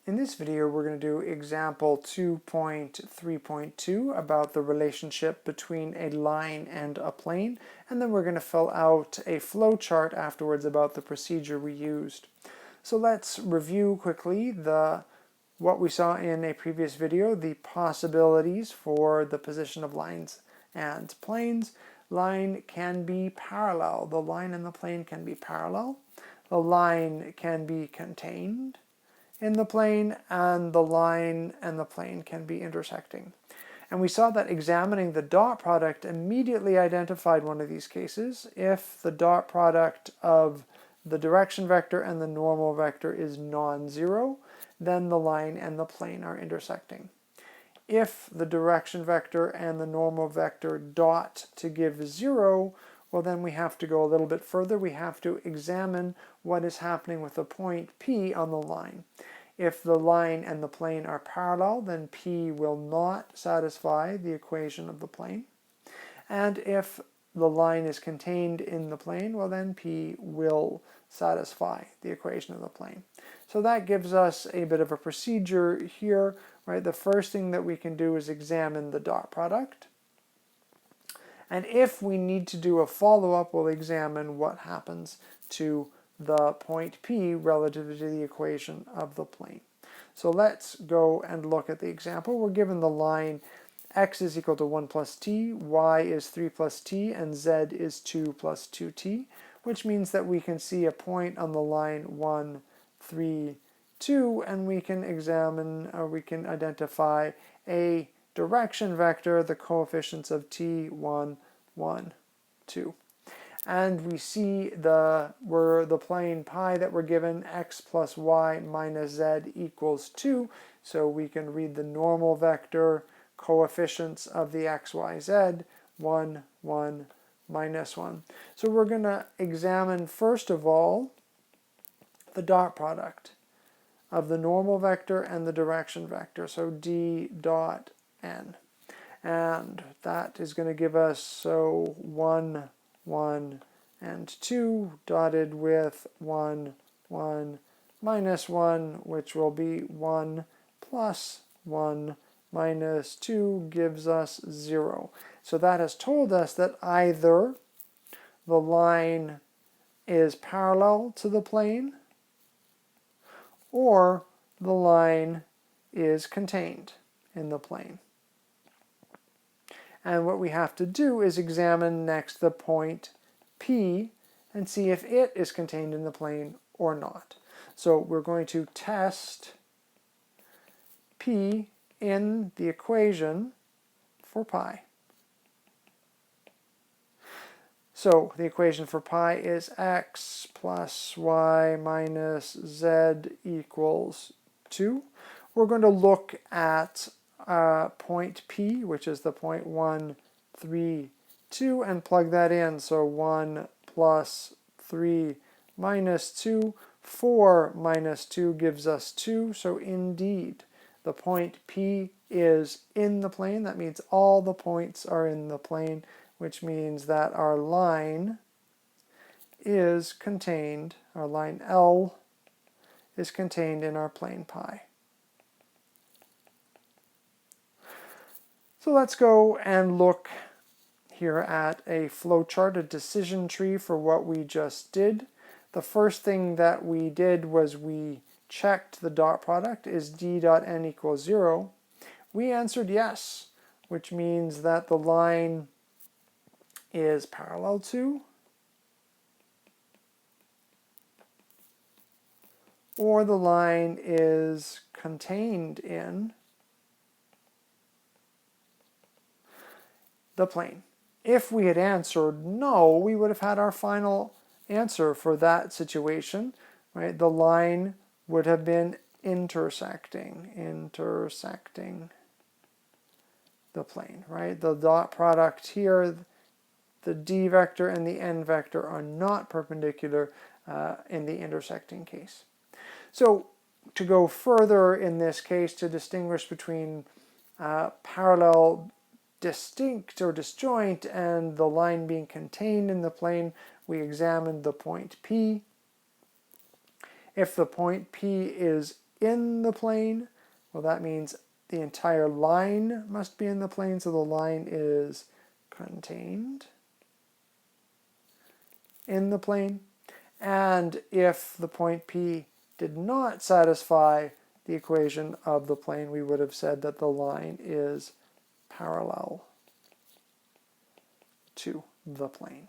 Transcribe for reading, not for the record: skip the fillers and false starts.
In this video, we're going to do example 2.3.2 about the relationship between a line and a plane, and then we're going to fill out a flow chart afterwards about the procedure we used. So let's review quickly what we saw in a previous video, the possibilities for the position of lines and planes. Line can be parallel. The line and the plane can be parallel. The line can be contained in the plane, and the line and the plane can be intersecting. And we saw that examining the dot product immediately identified one of these cases. If the dot product of the direction vector and the normal vector is non-zero, then the line and the plane are intersecting. If the direction vector and the normal vector dot to give 0, well, then we have to go a little bit further. We have to examine what is happening with the point P on the line. If the line and the plane are parallel, then P will not satisfy the equation of the plane. And if the line is contained in the plane, well, then P will satisfy the equation of the plane. So that gives us a bit of a procedure here, right? The first thing that we can do is examine the dot product. And if we need to do a follow-up, we'll examine what happens to the point P relative to the equation of the plane. So let's go and look at the example. We're given the line x is equal to 1 plus t, y is 3 plus t, and z is 2 plus 2t, which means that we can see a point on the line 1, 3, 2, and we can examine, or we can identify a direction vector, the coefficients of t, 1, 1, 2. And we see the plane pi that we're given, x plus y minus z equals 2. So we can read the normal vector coefficients of the x, y, z, 1, 1, minus 1. So we're going to examine, first of all, the dot product of the normal vector and the direction vector, so d dot n. And that is going to give us, so 1, 1, and 2, dotted with 1, 1, minus 1, which will be 1 plus 1 minus 2 gives us 0. So that has told us that either the line is parallel to the plane or the line is contained in the plane. And what we have to do is examine next the point P and see if it is contained in the plane or not. So we're going to test P in the equation for pi. So the equation for pi is x plus y minus z equals 2. We're going to look at point P, which is the point 1, 3, 2, and plug that in. So 1 plus 3 minus 2, 4 minus 2 gives us 2. So indeed, the point P is in the plane. That means all the points are in the plane, which means that our line is contained, our line L is contained in our plane pi. So let's go and look here at a flowchart, a decision tree for what we just did. The first thing that we did was we checked the dot product. Is d dot n equals 0? We answered yes, which means that the line is parallel to or the line is contained in the plane. If we had answered no, we would have had our final answer for that situation, right? The line would have been intersecting the plane, right? The dot product here, the d vector and the n vector are not perpendicular in the intersecting case. So to go further in this case, to distinguish between parallel, distinct or disjoint and the line being contained in the plane, we examined the point P. If the point P is in the plane, well, that means the entire line must be in the plane, so the line is contained in the plane. And if the point P did not satisfy the equation of the plane, we would have said that the line is parallel to the plane.